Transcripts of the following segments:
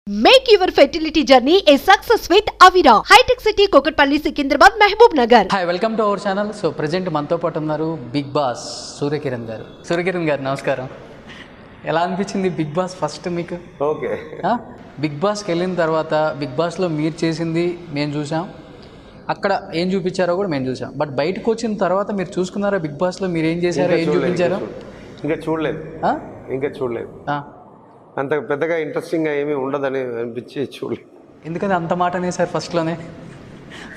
Make your fertility journey a success with Avira. High-tech city, Kokatpalli, Secunderabad, Mehboob Nagar. Hi welcome to our channel. So present మనతో పాటు ఉన్నారు big boss Surya Kiran గారు. సూర్యకిరణ్ గారు నమస్కారం. ఎలా అనిపించింది బిగ్ బాస్ ఫస్ట్ మీకు? ఓకే, బిగ్ బాస్కి వెళ్ళిన తర్వాత బిగ్ బాస్లో మీరు చేసింది మేము చూసాం, అక్కడ ఏం చూపించారో కూడా మేము చూసాం. బట్ బయటకు వచ్చిన తర్వాత మీరు చూసుకున్నారా బిగ్ బాస్లో మీరు ఏం చేశారో, ఏం చూపించారో? ఇంకా చూడలేదు. అంత పెద్దగా ఇంట్రెస్టింగ్గా ఏమీ ఉండదని అనిపించి చూడలేదు. ఎందుకని అంత మాట అనేసారు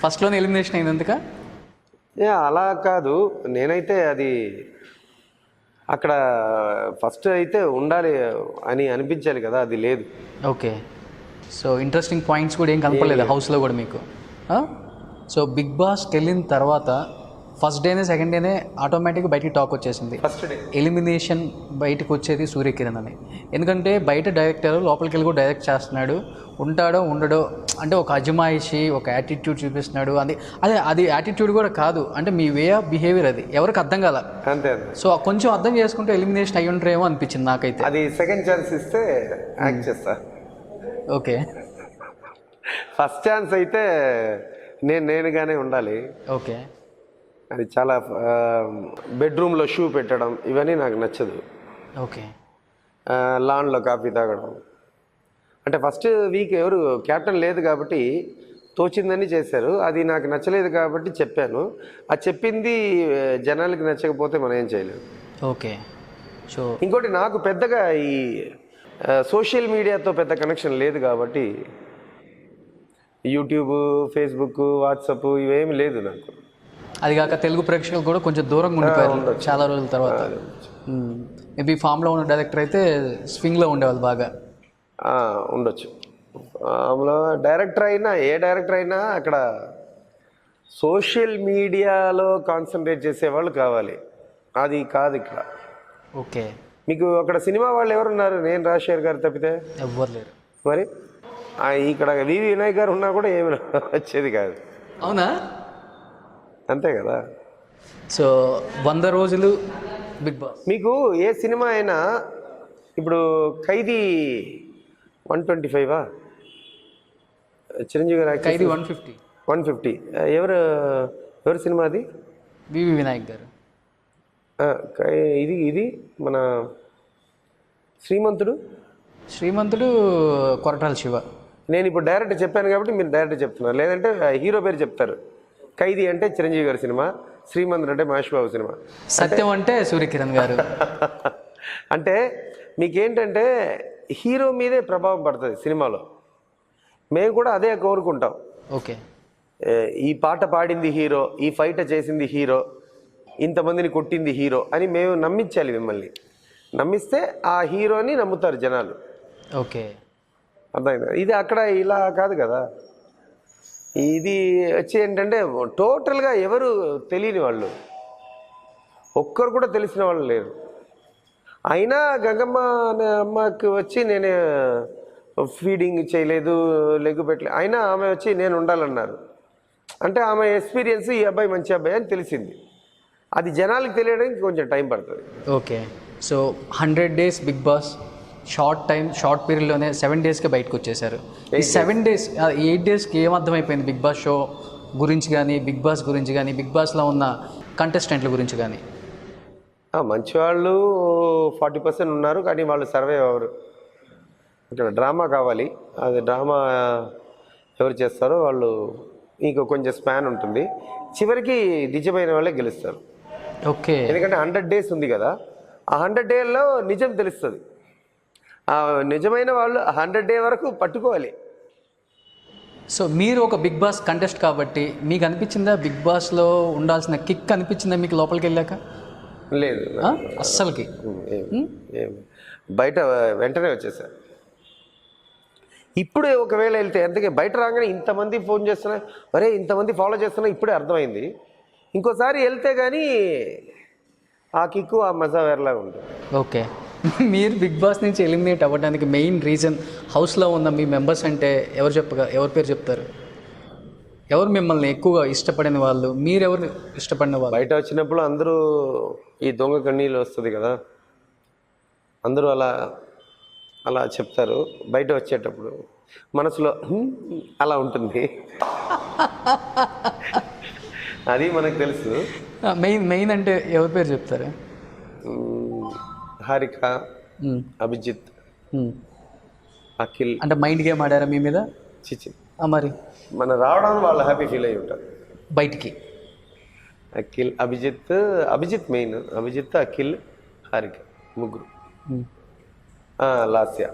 ఫస్ట్లోనే ఎలిమినేషన్ అయినందుక? అలా కాదు, నేనైతే అది అక్కడ ఫస్ట్ అయితే ఉండాలి అని అనిపించాలి కదా, అది లేదు. ఓకే, సో ఇంట్రెస్టింగ్ పాయింట్స్ కూడా ఏం కనపడలేదు హౌస్లో కూడా మీకు? సో బిగ్ బాస్కి వెళ్ళిన తర్వాత ఫస్ట్ డేనే సెకండ్ డేనే ఆటోమేటిక్గా బయటికి టాక్ వచ్చేసింది, ఫస్ట్ డే ఎలిమినేషన్ బయటకు వచ్చేది సూర్యకిరణ్ అని. ఎందుకంటే బయట డైరెక్టర్ లోపలికి వెళ్ళి కూడా డైరెక్ట్ చేస్తున్నాడు, ఉంటాడో ఉండడో అంటే ఒక అజమాయిషి, ఒక యాటిట్యూడ్ చూపిస్తున్నాడు. అది యాటిట్యూడ్ కూడా కాదు, అంటే మీ వే ఆఫ్ బిహేవియర్ అది ఎవరికి అర్థం కాల. అంతే. సో కొంచెం అర్థం చేసుకుంటే ఎలిమినేషన్ అయ్యి ఉంటారేమో అనిపించింది నాకైతే. అది సెకండ్ ఛాన్స్ ఇస్తే యాక్ట్ చేస్తా. ఓకే, ఫస్ట్ ఛాన్స్ అయితే నేనుగానే ఉండాలి. ఓకే, అది చాలా బెడ్రూమ్లో షూ పెట్టడం ఇవన్నీ నాకు నచ్చదు. ఓకే, లాన్లో కాఫీ తాగడం అంటే ఫస్ట్ వీక్ ఎవరు క్యాప్టెన్ లేదు కాబట్టి తోచిందని చేశారు. అది నాకు నచ్చలేదు కాబట్టి చెప్పాను. అది చెప్పింది జనాలకి నచ్చకపోతే మనం ఏం చేయలేము. ఓకే. సో ఇంకోటి నాకు పెద్దగా ఈ సోషల్ మీడియాతో పెద్ద కనెక్షన్ లేదు కాబట్టి యూట్యూబ్, ఫేస్బుక్, వాట్సాప్ ఇవేమి లేదు నాకు. అది కాక తెలుగు ప్రేక్షకులు కూడా కొంచెం దూరంగా ఉండిపోయారు చాలా రోజుల తర్వాత. మేబీ ఫామ్లో ఉన్న డైరెక్టర్ అయితే స్వింగ్లో ఉండేవాళ్ళు బాగా. ఉండొచ్చు. అందులో డైరెక్టర్ అయినా ఏ డైరెక్టర్ అయినా అక్కడ సోషల్ మీడియాలో కాన్సన్ట్రేట్ చేసేవాళ్ళు కావాలి, అది కాదు ఇక్కడ. ఓకే, మీకు అక్కడ సినిమా వాళ్ళు ఎవరున్నారు? నేను రాజశేఖర్ గారు తప్పితే ఎవ్వరు లేరు. మరి ఇక్కడ వివి వినాయక్ గారు ఉన్నా కూడా ఏమి వచ్చేది కాదు. అవునా? అంతే కదా. సో 100 రోజులు బిగ్ బాస్. మీకు ఏ సినిమా అయినా ఇప్పుడు ఖైదీ 125 చిరంజీవి గారు, ఖైదీ 150 ఎవరు సినిమా అది? వివి వినాయక్ గారు. ఇది మన శ్రీమంతుడు కొరటాల శివ. నేను ఇప్పుడు డైరెక్ట్ చెప్పాను కాబట్టి మీరు డైరెక్ట్ చెప్తున్నారు, లేదంటే హీరో పేరు చెప్తారు. ఖైదీ అంటే చిరంజీవి గారి సినిమా, శ్రీమంతుడు అంటే మహేష్ బాబు సినిమా, సత్యం అంటే సూర్యకిరణ్ గారు. అంటే మీకేంటంటే హీరో మీదే ప్రభావం పడుతుంది సినిమాలో. మేము కూడా అదే కోరుకుంటాం. ఓకే, ఈ పాట పాడింది హీరో, ఈ ఫైట్ చేసింది హీరో, ఇంతమందిని కొట్టింది హీరో అని మేము నమ్మించాలి. మిమ్మల్ని నమ్మిస్తే ఆ హీరోని నమ్ముతారు జనాలు. ఓకే, అర్థమైందా? ఇది అక్కడ ఇలా కాదు కదా. ఇది వచ్చి ఏంటంటే టోటల్గా ఎవరు తెలియని వాళ్ళు, ఒక్కరు కూడా తెలిసిన వాళ్ళు లేరు. అయినా గంగమ్మ అనే అమ్మకి వచ్చి నేను ఫీడింగ్ చేయలేదు, లెగ్గు పెట్టలేదు, అయినా ఆమె వచ్చి నేను ఉండాలన్నారు. అంటే ఆమె ఎక్స్పీరియన్స్ ఈ అబ్బాయి మంచి అబ్బాయి అని తెలిసింది. అది జనాలకు తెలియడానికి కొంచెం టైం పడుతుంది. Okay. So 100 days Bigg Boss, short పీరియడ్లోనే 7 daysకే బయటకు వచ్చేసారు. ఈ 7 days 8 daysకి ఏమర్థమైపోయింది బిగ్ బాస్ షో గురించి కానీ, బిగ్ బాస్ గురించి కానీ, బిగ్ బాస్లో ఉన్న కంటెస్టెంట్ల గురించి కానీ? మంచి వాళ్ళు 40% ఉన్నారు, కానీ వాళ్ళు సర్వైవ్ అవ్వరు. ఇక్కడ డ్రామా కావాలి, అది డ్రామా ఎవరు చేస్తారో వాళ్ళు ఇంకో కొంచెం స్పాన్ ఉంటుంది. చివరికి నిజమైన వాళ్ళే గెలుస్తారు. ఓకే, ఎందుకంటే 100 days ఉంది కదా, ఆ 100 daysలో నిజం తెలుస్తుంది. ఆ నిజమైన వాళ్ళు 100 days వరకు పట్టుకోవాలి. సో మీరు ఒక బిగ్ బాస్ కంటెస్ట్ కాబట్టి మీకు అనిపించిందా బిగ్ బాస్లో ఉండాల్సిన కిక్ అనిపించిందా మీకు లోపలికి వెళ్ళాక? లేదు, అస్సలకి బయట వెంటనే వచ్చేసా. ఇప్పుడే ఒకవేళ వెళ్తే అందుకే బయట రాగానే ఇంతమంది ఫోన్ చేస్తున్నా, మరే ఇంతమంది ఫాలో చేస్తున్నా, ఇప్పుడే అర్థమైంది. ఇంకోసారి వెళ్తే కానీ ఆ కిక్కు, ఆ మజా వేరేలాగా ఉంటుంది. ఓకే, మీరు బిగ్ బాస్ నుంచి ఎలిమినేట్ అవ్వడానికి మెయిన్ రీజన్ హౌస్లో ఉన్న మీ మెంబర్స్ అంటే ఎవరి పేరు చెప్తారు? ఎవరు మిమ్మల్ని ఎక్కువగా ఇష్టపడిన వాళ్ళు, మీరెవరు ఇష్టపడిన వాళ్ళు? బయట వచ్చినప్పుడు అందరూ ఈ దొంగ కన్నీళ్ళు వస్తుంది కదా, అందరూ అలా అలా చెప్తారు. బయట వచ్చేటప్పుడు మనసులో అలా ఉంటుంది. అది మనకు తెలుసు. మెయిన్ అంటే ఎవరి పేరు చెప్తారు? హారిక, అభిజిత్, అఖిల్. అంటే మైండ్ గేమ్ ఆడారా మీ మీద? చిచి, మరి మన రావడానికి వాళ్ళు హ్యాపీ ఫీల్ అయ్యి ఉంటారు బయటికి. అఖిల్, అభిజిత్ మెయిన్. అభిజిత్, అఖిల్, హారిక ముగ్గురు. లాస్య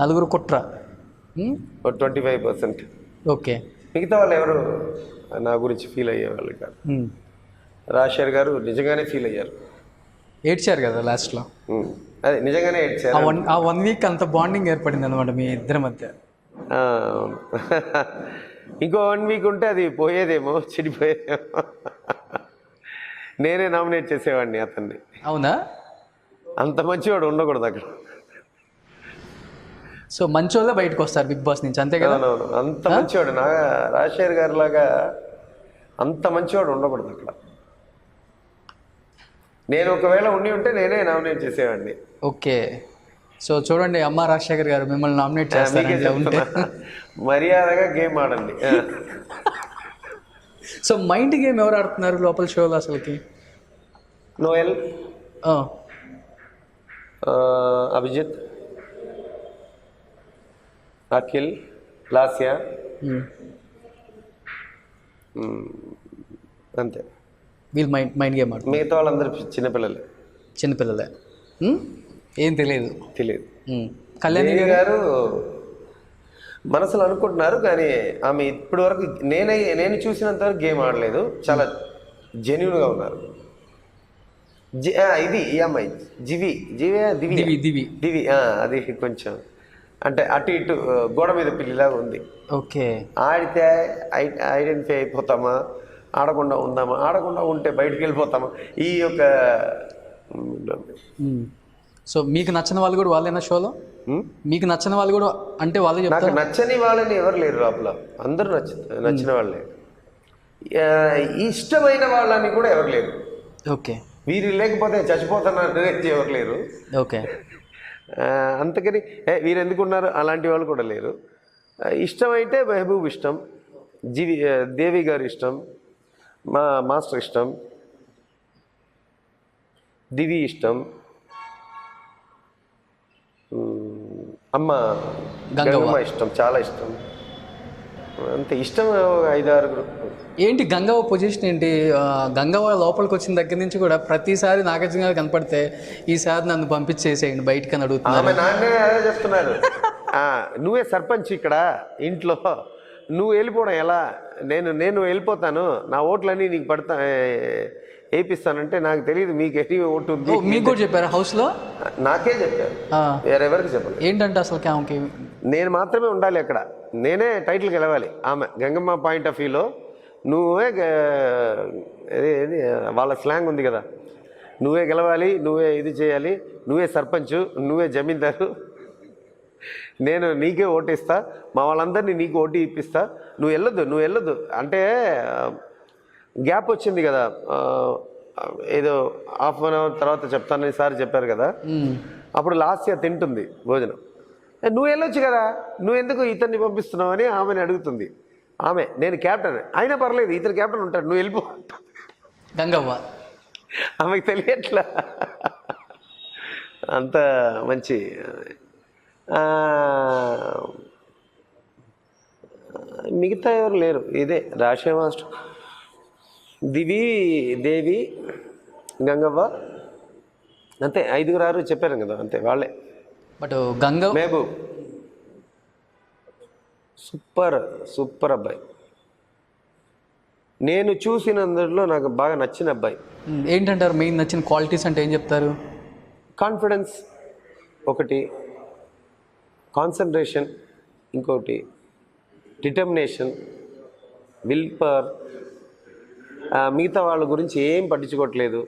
నలుగురు కుట్ర. 25%. ఓకే. మిగతా వాళ్ళు ఎవరు నా గురించి ఫీల్ అయ్యేవాళ్ళు కాదు. రాజశేఖర్ గారు నిజంగానే ఫీల్ అయ్యారు. ఏడ్చారు కదా లాస్ట్లో. అదే నిజంగానే ఏడ్చారు. ఆ 1 వీక్ అంత బాండింగ్ ఏర్పడింది అనమాట మీ ఇద్దరి మధ్య. ఇంకో 1 వీక్ ఉంటే అది పోయేదేమో, చెడిపోయేదేమో. నేనే నామినేట్ చేసేవాడిని అతన్ని. అవునా? అంత మంచివాడు ఉండకూడదు అక్కడ. సో మంచోళ్ళే బయటకు వస్తారు బిగ్ బాస్ నుంచి, అంతే కదా? అవునవును, అంత మంచివాడు. నా రాజశేఖర్ గారి లాగా అంత మంచివాడు ఉండకూడదు అక్కడ. నేను ఒకవేళ ఉండి ఉంటే నేనే నామినేట్ చేసేవాడిని. ఓకే. సో చూడండి, అమ్మ రాజశేఖర్ గారు మిమ్మల్ని నామినేట్ చేస్తారు. మర్యాదగా గేమ్ ఆడండి. సో మైండ్ గేమ్ ఎవరు ఆడుతున్నారు లోపల షోలో అసలుకి? నోయల్, అభిజిత్, అఖిల్, లాస్య, అంతే. వీళ్ళు మైండ్ గేమ్ ఆడుతున్నారు. మిగతా వాళ్ళందరూ చిన్నపిల్లలే. ఏం తెలియదు. కళ్యాణి గారు మనసులో అనుకుంటున్నారు, కానీ ఆమె ఇప్పటి వరకు నేను చూసినంత వరకు గేమ్ ఆడలేదు. చాలా జెన్యున్గా ఉన్నారు. ఇది ఈ అమ్మాయి దివి అది కొంచెం అంటే అటు ఇటు గోడ మీద పిల్లిలాగా ఉంది. ఓకే. ఆడితే ఐడెంటిఫై అయిపోతామా, ఆడకుండా ఉందామా, ఆడకుండా ఉంటే బయటికి వెళ్ళిపోతామా, ఈ యొక్క. సో మీకు నచ్చిన వాళ్ళు కూడా వాళ్ళేనా షోలో? మీకు నచ్చిన వాళ్ళు కూడా అంటే వాళ్ళే చెప్తారు? నాకు నచ్చని వాళ్ళని ఎవరు లేరు లోపల, అందరూ నచ్చిన వాళ్ళే. ఇష్టమైన వాళ్ళని కూడా ఎవరు లేరు. ఓకే. వీరు లేకపోతే చచ్చిపోతున్నారు ఎవరు లేరు. ఓకే. అంతకని వీరు ఎందుకు ఉన్నారు అలాంటి వాళ్ళు కూడా లేరు. ఇష్టమైతే మెహబూబ్ ఇష్టం, దేవి గారు ఇష్టం, మాస్టర్ ఇష్టం, దివి ఇష్టం, అమ్మ గంగమ్మ ఇష్టం, చాలా ఇష్టం. అంతే ఇష్టం. 5-6. ఏంటి గంగవ్వ పొజిషన్ ఏంటి? గంగవ్వ లోపలికి వచ్చిన దగ్గర నుంచి కూడా ప్రతిసారి నాగార్జున గారు కనపడితే ఈసారి నన్ను పంపించేసేయండి బయటికి అని అడుగుతున్నారు. ఆమె నాన్నే అదే చెప్తున్నారు. నువ్వే సర్పంచ్ ఇక్కడ ఇంట్లో, నువ్వు వెళ్ళిపోవడం ఎలా? నేను వెళ్ళిపోతాను, నా ఓట్లన్నీ నీకు వేయిస్తానంటే నాకు తెలియదు మీకు ఎన్ని ఓటు ఉంది. మీకు కూడా చెప్పారు హౌస్లో? నాకే చెప్పారు, వేరెవరికి చెప్పారు. ఏంటంటే అసలు నేను మాత్రమే ఉండాలి అక్కడ, నేనే టైటిల్కి వెళ్ళాలి. ఆమె గంగమ్మ పాయింట్ ఆఫ్ వ్యూలో నువ్వే వాళ్ళ స్లాంగ్ ఉంది కదా, నువ్వే గెలవాలి, నువ్వే ఇది చేయాలి, నువ్వే సర్పంచు, నువ్వే జమీందారు, నేను నీకే ఓటేస్తా, మా వాళ్ళందరినీ నీకు ఓటు ఇప్పిస్తా, నువ్వు వెళ్ళొద్దు అంటే గ్యాప్ వచ్చింది కదా, ఏదో ½ అన్ అవర్ తర్వాత చెప్తానని సార్ చెప్పారు కదా. అప్పుడు లాస్య తింటుంది భోజనం. నువ్వు వెళ్ళొచ్చు కదా, నువ్వు ఎందుకు ఇతన్ని పంపిస్తున్నావు అని ఆమెని అడుగుతుంది. ఆమె నేను క్యాప్టెన్ అయినా పర్లేదు, ఇతను క్యాప్టెన్ ఉంటాడు, నువ్వు వెళ్ళిపో. గంగవ్వ ఆమెకు తెలియట్లా, అంత మంచి. మిగతా ఎవరు లేరు. ఇదే రాశి మాస్టర్, దివి, దేవి, గంగవ్వ, అంతే. 5 చెప్పారు కదా, అంతే వాళ్ళే. బట్ గంగవ్వ, మహబూబ్ సూపర్ అబ్బాయి. నేను చూసినందులో నాకు బాగా నచ్చిన అబ్బాయి. ఏంటంటారు మెయిన్ నచ్చిన క్వాలిటీస్ అంటే ఏం చెప్తారు? కాన్ఫిడెన్స్ ఒకటి, కాన్సన్ట్రేషన్ ఇంకోటి, డిటర్మినేషన్, విల్ పవర్. మిగతా వాళ్ళ గురించి ఏం పట్టించుకోవట్లేదు,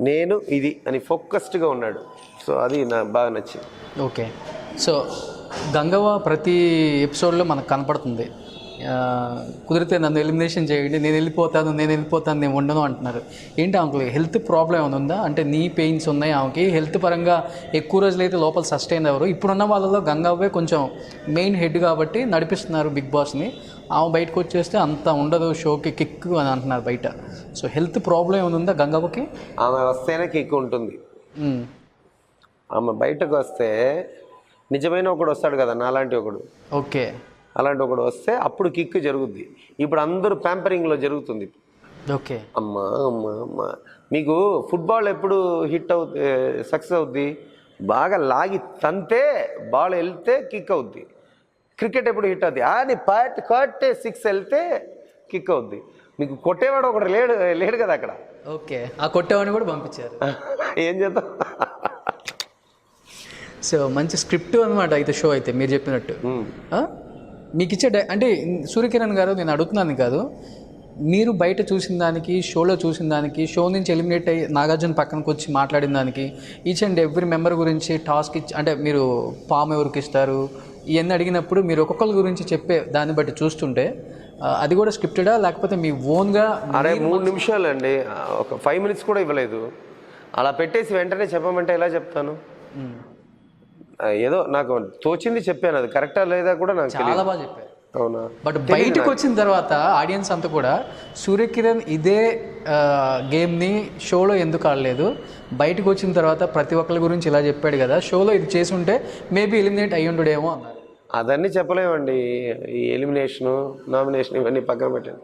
నేను ఇది అని ఫోకస్డ్గా ఉన్నాడు. సో అది నాకు బాగా నచ్చింది. ఓకే. సో గంగవ్వ ప్రతి ఎపిసోడ్లో మనకు కనపడుతుంది. కుదిరితే నన్ను ఎలిమినేషన్ చేయండి, నేను వెళ్ళిపోతాను నేను ఉండను అంటున్నారు. ఏంటి ఆమెకి హెల్త్ ప్రాబ్లం ఏమైనా ఉందా? అంటే నీ పెయిన్స్ ఉన్నాయి ఆమెకి, హెల్త్ పరంగా ఎక్కువ రోజులు అయితే లోపల సస్టైన్ అవ్వరు. ఇప్పుడున్న వాళ్ళలో గంగావే కొంచెం మెయిన్ హెడ్ కాబట్టి నడిపిస్తున్నారు బిగ్ బాస్ని. ఆమె బయటకు వచ్చేస్తే అంత ఉండదు షోకి కిక్ అని అంటున్నారు బయట. సో హెల్త్ ప్రాబ్లం ఏమైనా ఉందా గంగావకి? ఆమె వస్తేనే కిక్ ఉంటుంది. ఆమె బయటకు వస్తే నిజమైన ఒకడు వస్తాడు కదా, నాలాంటి ఒకడు, ఓకే, అలాంటి ఒకడు వస్తే అప్పుడు కిక్ జరుగుద్ది. ఇప్పుడు అందరూ ప్యాంపరింగ్లో జరుగుతుంది. ఓకే, అమ్మా అమ్మా అమ్మా, మీకు ఫుట్బాల్ ఎప్పుడు హిట్ అవుతుంది, సక్సెస్ అవుద్ది? బాగా లాగి తంతే బాల్ వెళ్తే కిక్ అవుద్ది. క్రికెట్ ఎప్పుడు హిట్ అవుద్ది? అని కట్టే 6 వెళ్తే కిక్ అవుద్ది. మీకు కొట్టేవాడు ఒకటి లేడు కదా అక్కడ. ఓకే, ఆ కొట్టేవాడిని కూడా పంపించారు. ఏం చేద్దాం? సో మంచి స్క్రిప్ట్ అనమాట అయితే షో అయితే మీరు చెప్పినట్టు. మీకు ఇచ్చే అంటే సూర్యకిరణ్ గారు, నేను అడుగుతున్నాను కాదు, మీరు బయట చూసిన దానికి, షోలో చూసిన దానికి, షో నుంచి ఎలిమినేట్ అయ్యి నాగార్జున పక్కనకి వచ్చి మాట్లాడిన దానికి, ఈచ్ అండ్ ఎవ్రీ మెంబర్ గురించి టాస్క్ ఇచ్చి, అంటే మీరు పాము ఎవరికి ఇస్తారు ఇవన్నీ అడిగినప్పుడు మీరు ఒక్కొక్కరి గురించి చెప్పే దాన్ని బట్టి చూస్తుంటే అది కూడా స్క్రిప్టెడా లేకపోతే మీ ఓన్గా? అరే 3 నిమిషాలు అండి, ఒక 5 minutes కూడా ఇవ్వలేదు. అలా పెట్టేసి వెంటనే చెప్పమంటే ఎలా చెప్తాను? ఏదో నాకు తోచింది చెప్పాను, అది కరెక్టా లేదా కూడా నాకు చాలా బాగా చెప్పారు. అవునా? బట్ బయటకు వచ్చిన తర్వాత ఆడియన్స్ అంతా కూడా సూర్యకిరణ్ ఇదే గేమ్ని షోలో ఎందుకు ఆడలేదు, బయటకు వచ్చిన తర్వాత ప్రతి ఒక్కరి గురించి ఇలా చెప్పాడు కదా, షోలో ఇది చేసి ఉంటే మేబీ ఎలిమినేట్ అయ్యి ఉండడేమో అన్నారు. అదన్నీ చెప్పలేమండి. ఈ ఎలిమినేషను, నామినేషన్ ఇవన్నీ పక్కన పెట్టండి.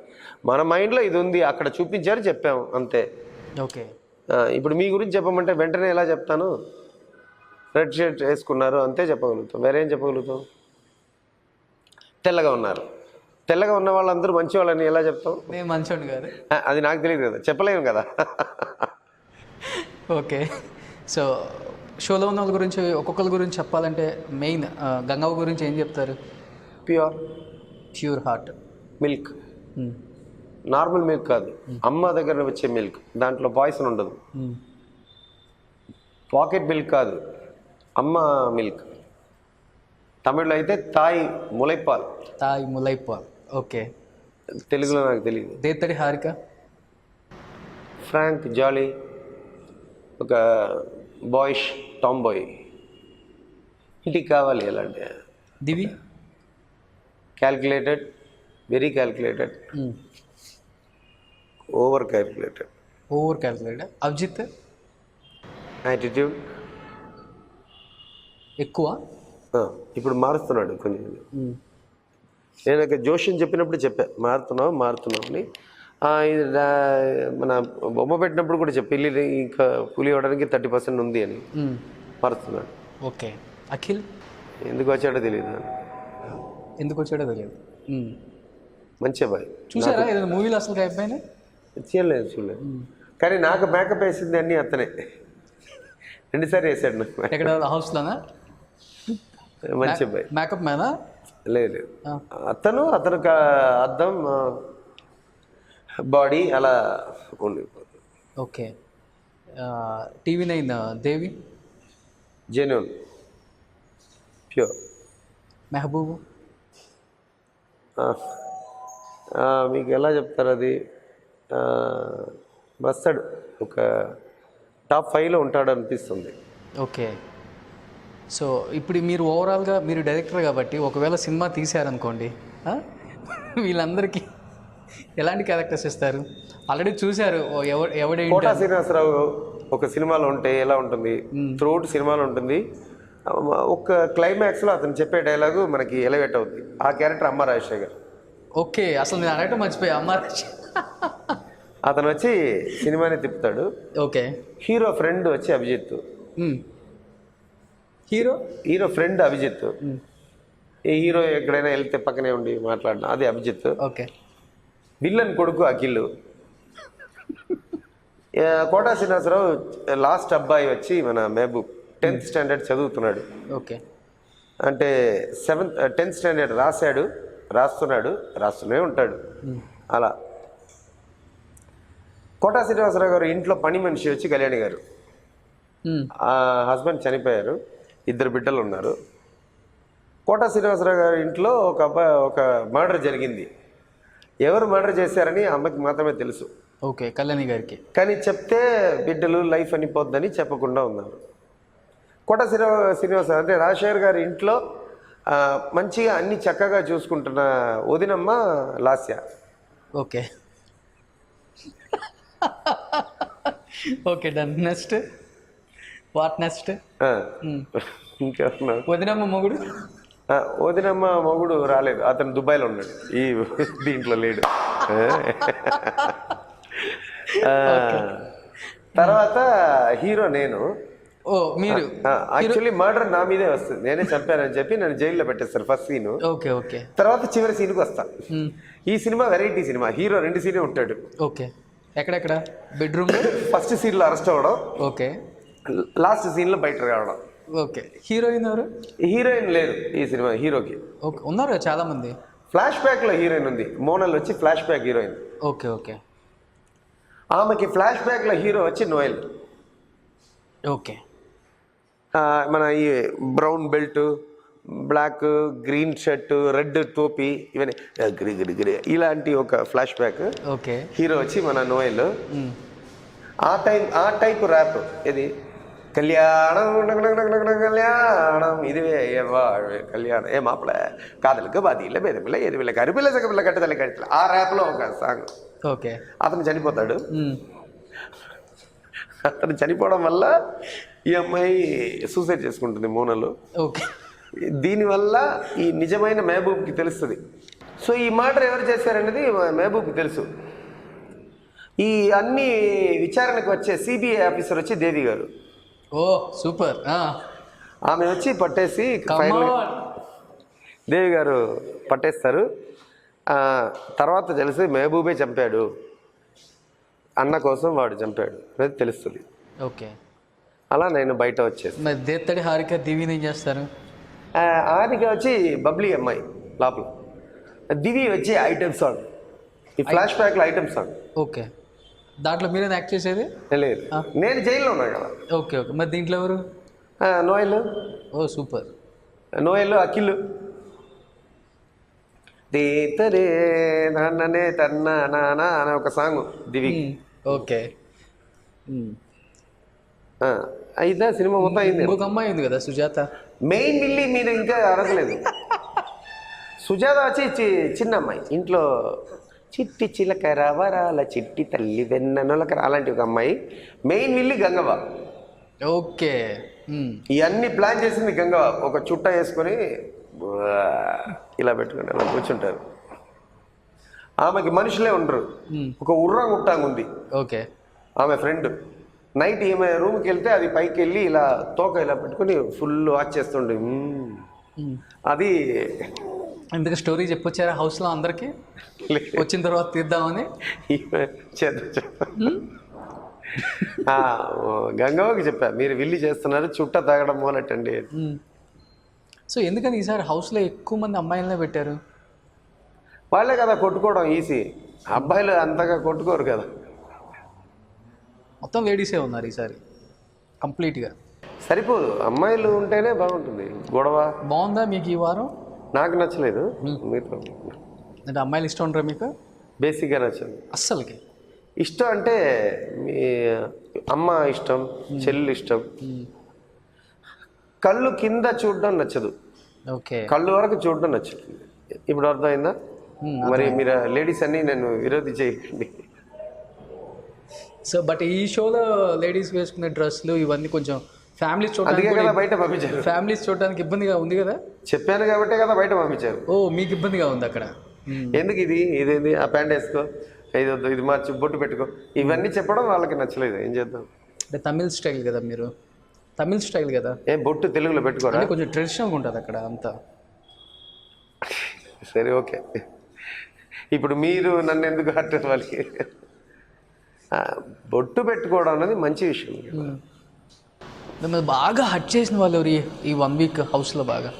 మన మైండ్లో ఇది ఉంది, అక్కడ చూపించారు, చెప్పాము అంతే. ఓకే, ఇప్పుడు మీ గురించి చెప్పమంటే వెంటనే ఎలా చెప్తాను? రెడ్ షర్ట్ వేసుకున్నారు అంతే చెప్పగలుగుతాం, వేరేం చెప్పగలుగుతాం? తెల్లగా ఉన్నారు, తెల్లగా ఉన్న వాళ్ళందరూ మంచి వాళ్ళని ఎలా చెప్తాం? నేను మంచోడు కాదు, అది నాకు తెలియదు కదా, చెప్పలేము కదా. ఓకే, సో షోలో ఉన్న వాళ్ళ గురించి ఒక్కొక్కరి గురించి చెప్పాలంటే మెయిన్ గంగవ్వ గురించి ఏం చెప్తారు? Pure heart milk, normal milk కాదు, అమ్మ దగ్గర వచ్చే మిల్క్, దాంట్లో పాయిజన్ ఉండదు. పాకెట్ మిల్క్ కాదు, అమ్మ మిల్క్. తమిళ్లో అయితే తాయి ములైపాల్. ఓకే, తెలుగులో నాకు తెలియదు. దేత్తడి హారిక, ఫ్రాంక్, జాలీ, ఒక బాయ్ష్ టామ్ బాయ్. ఇంటికి కావాలి ఎలాంటి? Divi, calculated, very calculated, over calculated. Abhijit, attitude ఎక్కువ. ఇప్పుడు మారుస్తున్నాడు కొంచెం. నేను ఒక జోష్యం చెప్పినప్పుడు చెప్పా, మారుతున్నావు అని. ఇది మన బొమ్మ పెట్టినప్పుడు కూడా చెప్పి ఇంకా పులి ఇవ్వడానికి 30% ఉంది అని మారుతున్నాడు. ఓకే, అఖిల్ ఎందుకు వచ్చాడో తెలియదు. మంచి అబ్బాయి. చూసారా ఏదైనా మూవీలో అసలు అబ్బాయిని? చూడలేదు. కానీ నాకు మేకప్ వేసింది అన్నీ అతనే. 2 సార్లు వేసాడు నాకు. ఎక్కడ? హౌస్లోనా? మంచి అబ్బాయి. మేకప్ మ్యానా? లేదు, అతను అద్దం, బాడీ అలా ఉండిపోతుంది. ఓకే, TV9 దేవి, జెన్యూన్, ప్యూర్. మెహబూబు, మీకు ఎలా చెప్తారు అది? వస్తాడు, ఒక టాప్ 5లో ఉంటాడు అనిపిస్తుంది. ఓకే, సో ఇప్పుడు మీరు ఓవరాల్గా మీరు డైరెక్టర్ కాబట్టి ఒకవేళ సినిమా తీశారనుకోండి, వీళ్ళందరికీ ఎలాంటి క్యారెక్టర్స్ ఇస్తారు? ఆల్రెడీ చూశారు ఎవడేంటి. కోటా శ్రీనివాసరావు ఒక సినిమాలో ఉంటే ఎలా ఉంటుంది, త్రూఅవుట్ సినిమాలో ఉంటుంది. ఒక క్లైమాక్స్లో అతను చెప్పే డైలాగు మనకి ఎలివేట్ అవుతుంది. ఆ క్యారెక్టర్ అమ్మ రాజశేఖర్. ఓకే, అసలు నేను అడగటం మర్చిపోయా. అమ్మ అతను వచ్చి సినిమాని తిప్పుతాడు. ఓకే, హీరో ఫ్రెండ్ వచ్చి అభిజిత్. Hero friend Abhijit. ఈ హీరో ఎక్కడైనా వెళ్తే పక్కనే ఉండి మాట్లాడిన అది అభిజిత్. ఓకే, విల్లన్ కొడుకు అఖిల్. కోటా శ్రీనివాసరావు లాస్ట్ అబ్బాయి వచ్చి మన మహబూబ్ 10th స్టాండర్డ్ చదువుతున్నాడు. ఓకే, అంటే 10th స్టాండర్డ్ రాస్తూనే ఉంటాడు. అలా కోటా శ్రీనివాసరావు గారు ఇంట్లో పని మనిషి వచ్చి కళ్యాణి గారు. హస్బెండ్ చనిపోయారు, 2 బిడ్డలు ఉన్నారు. కోట శ్రీనివాసరావు గారి ఇంట్లో ఒక మర్డర్ జరిగింది. ఎవరు మర్డర్ చేశారని అమ్మకి మాత్రమే తెలుసు. ఓకే, కళ్యాణి గారికి. కానీ చెప్తే బిడ్డలు లైఫ్ అనిపోద్దని చెప్పకుండా ఉన్నారు. కోట శ్రీనివాసరావు అంటే రాజశేఖర్ గారి ఇంట్లో మంచిగా అన్ని చక్కగా చూసుకుంటున్న వదినమ్మ Lasya. Okay okay, done. Next what next? ఇంకా వదినమ్మ మొగుడు? వదినమ్మ మొగుడు రాలేదు, అతను దుబాయ్లో ఉన్నాడు, ఈ దీంట్లో లేడు. తర్వాత హీరో నేను. ఓ మీరు యాక్చువల్లీ మర్డర్ నా మీదే వస్తుంది, నేనే చంపానని చెప్పి నన్ను జైల్లో పెట్టేస్తారు ఫస్ట్ సీన్. Okay okay. తర్వాత చివరి సీన్కి వస్తా. ఈ సినిమా వెరైటీ సినిమా, హీరో 2 సీనే ఉంటాడు. ఓకే, ఎక్కడెక్కడ? బెడ్రూమ్ ఫస్ట్ సీన్లో అరెస్ట్ అవ్వడం, ఓకే, లాస్ట్ సీన్లో బయట రావడం. ఓకే. హీరోయిన్ ఎవరు? హీరోయిన్ లేదు ఈ సినిమా హీరోకి. ఓకే, ఉన్నారు చాలా మంది. ఫ్లాష్ బ్యాక్లో హీరోయిన్ ఉంది, మోనల్ వచ్చి flash back heroine. Okay okay. ఆమెకి ఫ్లాష్ బ్యాక్లో హీరో వచ్చి నోయల్. ఓకే. మన ఈ brown belt, black, green shirt, red టోపీ, ఇవన్నీ ఇలాంటి ఒక ఫ్లాష్ బ్యాక్. ఓకే. హీరో వచ్చి మన నోయల్. ఆ టైప్ ర్యాప్ ఇది కళ్యాణం కళ్యాణం ఇది కళ్యాణం ఏ మాపల కాదలకు బాధీల బేదపిల్ల ఎదిపిల్ల కరిపిల్ల సగపిల్ల కట్టదల కట్టిల ఆ ర్యాప్లో ఒక సాంగ్. ఓకే. అతను చనిపోతాడు. అతను చనిపోవడం వల్ల ఈ అమ్మాయి సూసైడ్ చేసుకుంటుంది మోనలు. ఓకే. దీనివల్ల ఈ నిజమైన మహబూబ్కి తెలుస్తుంది. సో ఈ మర్డర్ ఎవరు చేశారనేది మహబూబ్కి తెలుసు. ఈ అన్ని విచారణకు వచ్చే సిబిఐ ఆఫీసర్ వచ్చి దేవి గారు. ఓ సూపర్. ఆమె వచ్చి పట్టేసి ఫైనల్ దేవి గారు పట్టేస్తారు. తర్వాత తెలిసి మహబూబే చంపాడు, అన్న కోసం వాడు చంపాడు అనేది తెలుస్తుంది. ఓకే. అలా నేను బయట వచ్చేసి. మరి దేత్తడి హారిక దివిని ఏం చేస్తారు? హారిక వచ్చి బబ్లీ అమ్మాయి లోపల, దివి వచ్చి ఐటమ్ సాంగ్, ఈ ఫ్లాష్ బ్యాక్లో ఐటమ్ సాంగ్. ఓకే. దాంట్లో మీరేనా యాక్ట్ చేసేది? లేదు, నేను జైల్లో ఉన్నాను కదా. Okay okay. మరి దీంట్లో ఎవరు? నోయల్. ఓ సూపర్. నోయల్, అఖిల్. దేతరే నాన్ననే తన్న నానా అనే ఒక సాంగ్ దివి. ఓకే. అయితే సినిమా మొత్తం అయింది. ఇంకొక అమ్మాయి ఉంది కదా సుజాత. మెయిన్ మిల్లి మీరు ఇంకా అడగలేదు. సుజాత వచ్చి చిన్న అమ్మాయి, ఇంట్లో చిట్టి చిలకర వరాల చిట్టి తల్లి వెన్నెలకర అలాంటి ఒక అమ్మాయి. Main Willey Gangavva. ఓకే. ఇవన్నీ ప్లాన్ చేసింది గంగవ్వ. ఒక చుట్ట వేసుకొని ఇలా పెట్టుకుని అలా కూర్చుంటారు. ఆమెకి మనుషులే ఉండరు, ఒక ఉర్రంగ్ ఉట్టాంగ్ ఉంది. ఓకే. ఆమె ఫ్రెండ్ నైట్ ఈమె రూమ్కి వెళ్తే అది పైకి వెళ్ళి ఇలా తోక ఇలా పెట్టుకుని ఫుల్ వాచ్ చేస్తుండే. అది ఎందుకు స్టోరీ చెప్పొచ్చారా హౌస్లో అందరికి? వచ్చిన తర్వాత తీద్దామని గంగవ్వకి చెప్పా, మీరు విల్లి చేస్తున్నారు, చుట్ట తాగడం మొదలెట్టండి. సో ఎందుకని ఈసారి హౌస్లో ఎక్కువ మంది అమ్మాయిలనే పెట్టారు? వాళ్ళే కదా కొట్టుకోవడం ఈజీ, అబ్బాయిలు అంతగా కొట్టుకోరు కదా. మొత్తం లేడీసే ఉన్నారు ఈసారి కంప్లీట్గా. సరిపోదు, అమ్మాయిలు ఉంటేనే బాగుంటుంది గొడవ. బాగుందా మీకు ఈ వారం? నాకు నచ్చలేదు. మీతో అంటే అమ్మాయిలు ఇష్టం ఉంటారా మీకు? బేసిక్గా నచ్చదు అస్సలకి. ఇష్టం అంటే మీ అమ్మ ఇష్టం, చెల్లి ఇష్టం. కళ్ళు కింద చూడడం నచ్చదు, ఓకే, కళ్ళు వరకు చూడడం నచ్చదు. ఇప్పుడు అర్థమైందా? మరి మీరు లేడీస్ అన్ని నేను విరోధి చేయకండి. సో బట్ ఈ షోలో లేడీస్ వేసుకునే డ్రెస్లు ఇవన్నీ కొంచెం ఫ్యామిలీస్ అందుకే కదా చూడడానికి, బయట పంపించారు. ఫ్యామిలీస్ చూడడానికి ఇబ్బందిగా ఉంది కదా. చెప్పాను కాబట్టే కదా బయట పంపించారు. ఓ మీకు ఇబ్బందిగా ఉంది అక్కడ. ఎందుకు ఇదేంది ఆ ప్యాంట్ వేసుకో, ఇది మార్చి బొట్టు పెట్టుకో, ఇవన్నీ చెప్పడం వాళ్ళకి నచ్చలేదు. ఏం చేద్దాం? అంటే తమిళ్ స్టైల్ కదా, మీరు తమిళ్ స్టైల్ కదా, ఏం బొట్టు తెలుగులో పెట్టుకోరా? కొంచెం ట్రెడిషనల్గా ఉంటుంది అక్కడ అంతా. సరే ఓకే. ఇప్పుడు మీరు నన్ను ఎందుకు హర్ట్ వాళ్ళకి? బొట్టు పెట్టుకోవడం అనేది మంచి విషయం. మిమ్మల్ని బాగా హట్ చేసిన వాళ్ళు ఎవరు ఈ 1 వీక్ హౌస్లో? బాగా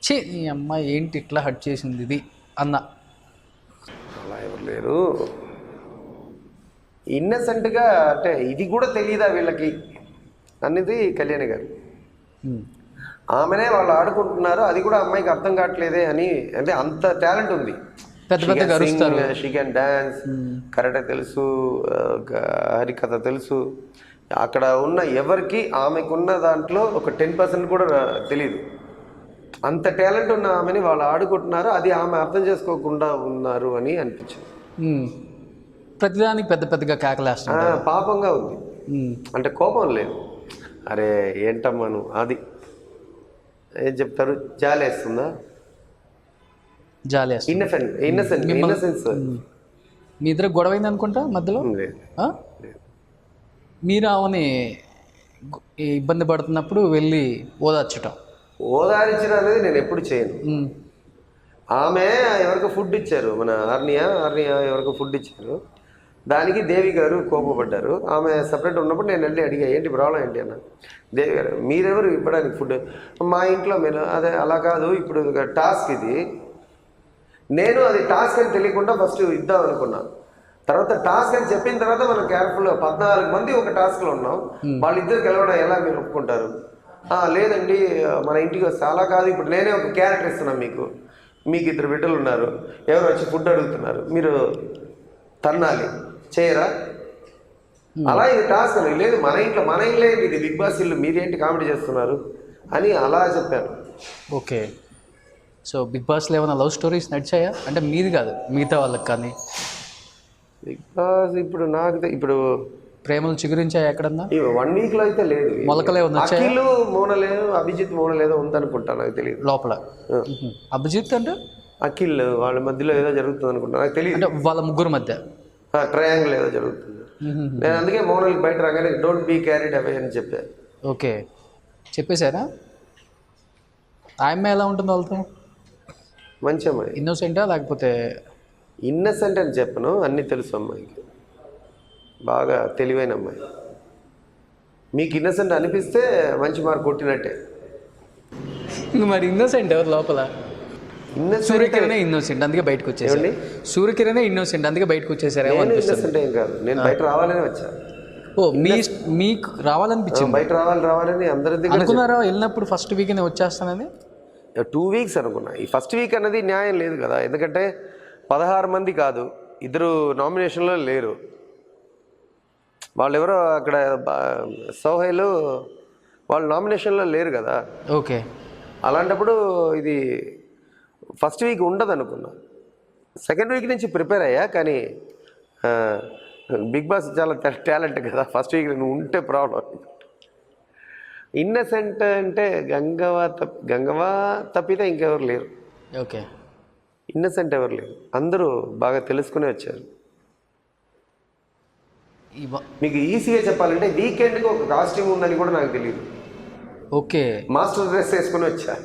చే ఈ అమ్మాయి ఏంటి ఇట్లా హట్ చేసింది ఇది అన్న? అలా ఎవరు లేరు. ఇన్నసెంట్గా అంటే ఇది కూడా తెలియదా వీళ్ళకి అనేది కళ్యాణి గారు. ఆమెనే వాళ్ళు ఆడుకుంటున్నారు, అది కూడా అమ్మాయికి అర్థం కావట్లేదే అని. అంటే అంత టాలెంట్ ఉంది, షీ కెన్ డాన్స్, కరాటే తెలుసు, హరికథ తెలుసు. అక్కడ ఉన్న ఎవరికి ఆమెకున్న దాంట్లో ఒక 10% కూడా తెలియదు. అంత టాలెంట్ ఉన్న ఆమెని వాళ్ళు ఆడుకుంటున్నారు, అది ఆమె అర్థం చేసుకోకుండా ఉన్నారు అని అనిపించింది. ప్రతిదానికి పెద్ద పెద్దగా కేకలేస్తున్నారు. పాపంగా ఉంది, అంటే కోపం లేదు. అరే ఏంటమ్మాను, అది ఏం చెప్తారు, జాలేస్తుందా, ఇన్నసెన్స్. మీ ఇద్దరు గొడవైంది అనుకుంటా మధ్యలో. మీరు ఆమెని ఇబ్బంది పడుతున్నప్పుడు వెళ్ళి ఓదార్చడం అనేది నేను ఎప్పుడు చేయను. ఆమె ఎవరికో ఫుడ్ ఇచ్చారు, మన ఆర్నియా ఎవరికో ఫుడ్ ఇచ్చారు, దానికి దేవి గారు కోపపడ్డారు. ఆమె సపరేట్ ఉన్నప్పుడు నేను వెళ్ళి అడిగా, ఏంటి ప్రాబ్లం ఏంటి అన్న. దేవి గారు, మీరెవరు ఇవ్వడానికి ఫుడ్, మా ఇంట్లో మీరు. అదే అలా కాదు, ఇప్పుడు టాస్క్ ఇది, నేను అది టాస్క్ అని తెలియకుండా ఫస్ట్ ఇద్దాం అనుకున్నా. తర్వాత టాస్క్ అని చెప్పిన తర్వాత మనం కేర్ఫుల్గా 14 మంది ఒక టాస్క్లో ఉన్నాం, వాళ్ళిద్దరు గెలవడం ఎలా మీరు ఒప్పుకుంటారు? లేదండి మన ఇంటికి వస్తే. అలా కాదు, ఇప్పుడు నేనే ఒక క్యారెక్టర్ ఇస్తున్నాను మీకు 2 బిడ్డలు ఉన్నారు, ఎవరు వచ్చి ఫుడ్ అడుగుతున్నారు, మీరు తన్నాలి, చేయరా? అలా ఇది టాస్క్ అని లేదు, మన ఇల్లే ఇది బిగ్ బాస్ ఇల్లు, మీరేంటి కామెడీ చేస్తున్నారు అని అలా చెప్పాను. ఓకే. సో బిగ్ బాస్లో ఏమైనా లవ్ స్టోరీస్ నడిచాయా? అంటే మీది కాదు, మిగతా వాళ్ళకి కానీ. బిగ్ బాస్ ఇప్పుడు నాకు ఇప్పుడు ప్రేమలు చిగురించాయా ఎక్కడన్నా? 1 వీక్లో అయితే లేదు. మొలకలే అఖిల్ మోనలేదు, అభిజిత్ మోనలేదో ఉందనుకుంటా, నాకు తెలియదు. లోపల అభిజిత్ అంటే అఖిల్ వాళ్ళ మధ్యలో ఏదో జరుగుతుంది అనుకుంటా, నాకు తెలియదు. అంటే వాళ్ళ ముగ్గురు మధ్య ట్రయాంగిల్ ఏదో జరుగుతుంది. నేను అందుకే మోనల్కి బయట రాగానే డోంట్ బీ క్యారీడ్ అవే అని చెప్పాను. ఓకే, చెప్పేశారా? ఆయమ్మ ఎలా ఉంటుంది వాళ్ళతో? మంచి అమ్మాయి. ఇన్నోసెంటా లేకపోతే? ఇన్నసెంట్ అని చెప్పను, అన్నీ తెలుసు అమ్మాయికి, బాగా తెలివైన అమ్మాయి. మీకు ఇన్నసెంట్ అనిపిస్తే మంచి మార్క్ కొట్టినట్టే. మరి ఇన్నోసెంట్ ఎవరు లోపల? సూర్యకిరణే ఇన్నోసెంట్, అందుకే బయటకు వచ్చేసారు. సూర్యకిరణే ఇన్నోసెంట్, అందుకే బయటకు వచ్చేసారు. ఇన్నసెంట్ ఏం కాదు, నేను బయట రావాలని వచ్చా. ఓ మీకు రావాలనిపించింది? బయట రావాలని అందరి దగ్గర అనుకున్నారా? వెళ్ళినప్పుడు ఫస్ట్ వీక్ వచ్చేస్తానని 2 వీక్స్ అనుకున్నా. ఈ ఫస్ట్ వీక్ అన్నది న్యాయం లేదు కదా, ఎందుకంటే 16 మంది కాదు, 2 నామినేషన్లో లేరు. వాళ్ళు ఎవరో అక్కడ సోహైలు వాళ్ళు నామినేషన్లో లేరు కదా. ఓకే, అలాంటప్పుడు ఇది ఫస్ట్ వీక్ ఉండదు అనుకున్నా. సెకండ్ వీక్ నుంచి ప్రిపేర్ అయ్యా, కానీ బిగ్ బాస్ చాలా టాలెంట్ కదా, ఫస్ట్ వీక్ నువ్వు ఉంటే ప్రాబ్లం. ఇన్నసెంట్ అంటే గంగవా తప్పితే ఇంకెవరు లేరు. ఓకే, ఇన్నసెంట్ ఎవరు లేరు, అందరూ బాగా తెలుసుకునే వచ్చారు. మీకు ఈజీగా చెప్పాలంటే వీకెండ్కి ఒక కాస్ట్యూమ్ ఉందని కూడా నాకు తెలియదు. ఓకే, మాస్టర్ డ్రెస్ వేసుకుని వచ్చా.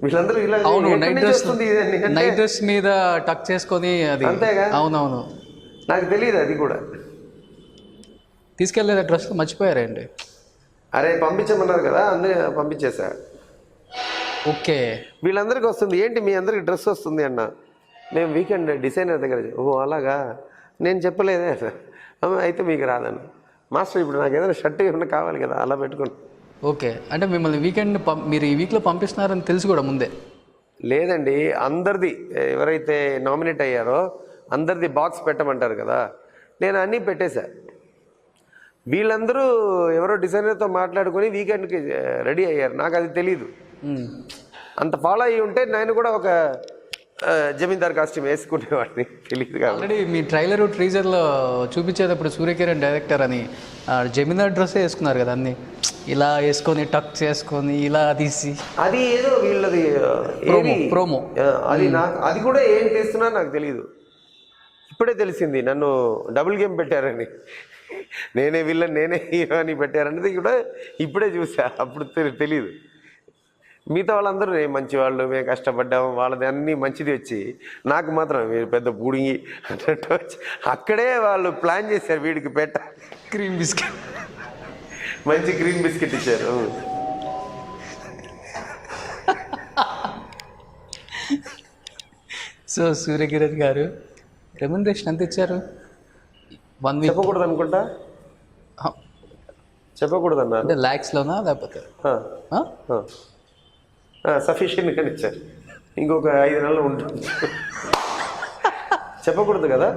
వీళ్ళందరూ ఇలా నైట్ డ్రెస్ మీద టక్ చేసుకొని, అది అంతేగా. అవునవును, నాకు తెలియదు అది కూడా. తీసుకెళ్ళలేదు డ్రెస్, మర్చిపోయారండి. అరే పంపించమన్నారు కదా, అందుకే పంపించేశా. ఓకే, వీళ్ళందరికీ వస్తుంది, ఏంటి మీ అందరికి డ్రెస్ వస్తుంది అన్న. మేము వీకెండ్ డిజైనర్ దగ్గర, ఓ అలాగా నేను చెప్పలేదే, అయితే మీకు రాదన్న. మాస్టర్ ఇప్పుడు నాకు ఏదైనా షర్ట్ ఏమన్నా కావాలి కదా, అలా పెట్టుకోండి. ఓకే, అంటే మిమ్మల్ని వీకెండ్ మీరు ఈ వీక్లో పంపిస్తున్నారని తెలుసు కూడా ముందే? లేదండి, అందరిది ఎవరైతే నామినేట్ అయ్యారో అందరిది బాక్స్ పెట్టమంటారు కదా, నేను అన్నీ పెట్టేశా. వీళ్ళందరూ ఎవరో డిజైనర్తో మాట్లాడుకొని వీకెండ్కి రెడీ అయ్యారు, నాకు అది తెలీదు. అంత ఫాలో అయ్యి ఉంటే నేను కూడా ఒక జమీందార్ కాస్ట్యూమ్ వేసుకునేవాడిని, తెలియదు. ఆల్రెడీ మీ ట్రైలర్ టీజర్లో చూపించేటప్పుడు సూర్యకిరణ్ డైరెక్టర్ అని జమీందార్ డ్రెస్సే వేసుకున్నారు కదా, అన్ని ఇలా వేసుకొని టక్ చేసుకొని ఇలా తీసి, అది ఏదో వీళ్ళది ప్రోమో. అది నాకు అది కూడా ఏం చేస్తున్నా నాకు తెలియదు. ఇప్పుడే తెలిసింది నన్ను డబుల్ గేమ్ పెట్టారని, నేనే విల్లన్ నేనే హీరో అని పెట్టారనేది కూడా ఇప్పుడే చూసా, అప్పుడు తెలియదు. మిగతా వాళ్ళందరూ మంచి వాళ్ళు, మేము కష్టపడ్డాము, వాళ్ళది అన్నీ మంచిది వచ్చి నాకు మాత్రం మీరు పెద్ద బూడింగి అన్నట్టు వచ్చి అక్కడే వాళ్ళు ప్లాన్ చేశారు, వీడికి పెట్ట క్రీమ్ బిస్కెట్, మంచి క్రీమ్ బిస్కెట్ ఇచ్చారు. సో సూర్యకిరణ్ గారు రెమ్యునరేషన్ ఎంత ఇచ్చారు? 1 వీక్ చెప్పకూడదు అనుకుంటా, చెప్పకూడదు అన్నారు. అంటే ల్యాక్స్లోనా లేకపోతే? సఫిషియెంట్గానే ఇచ్చారు. ఇంకొక 5 నెలలు ఉంటుంది. చెప్పకూడదు కదా?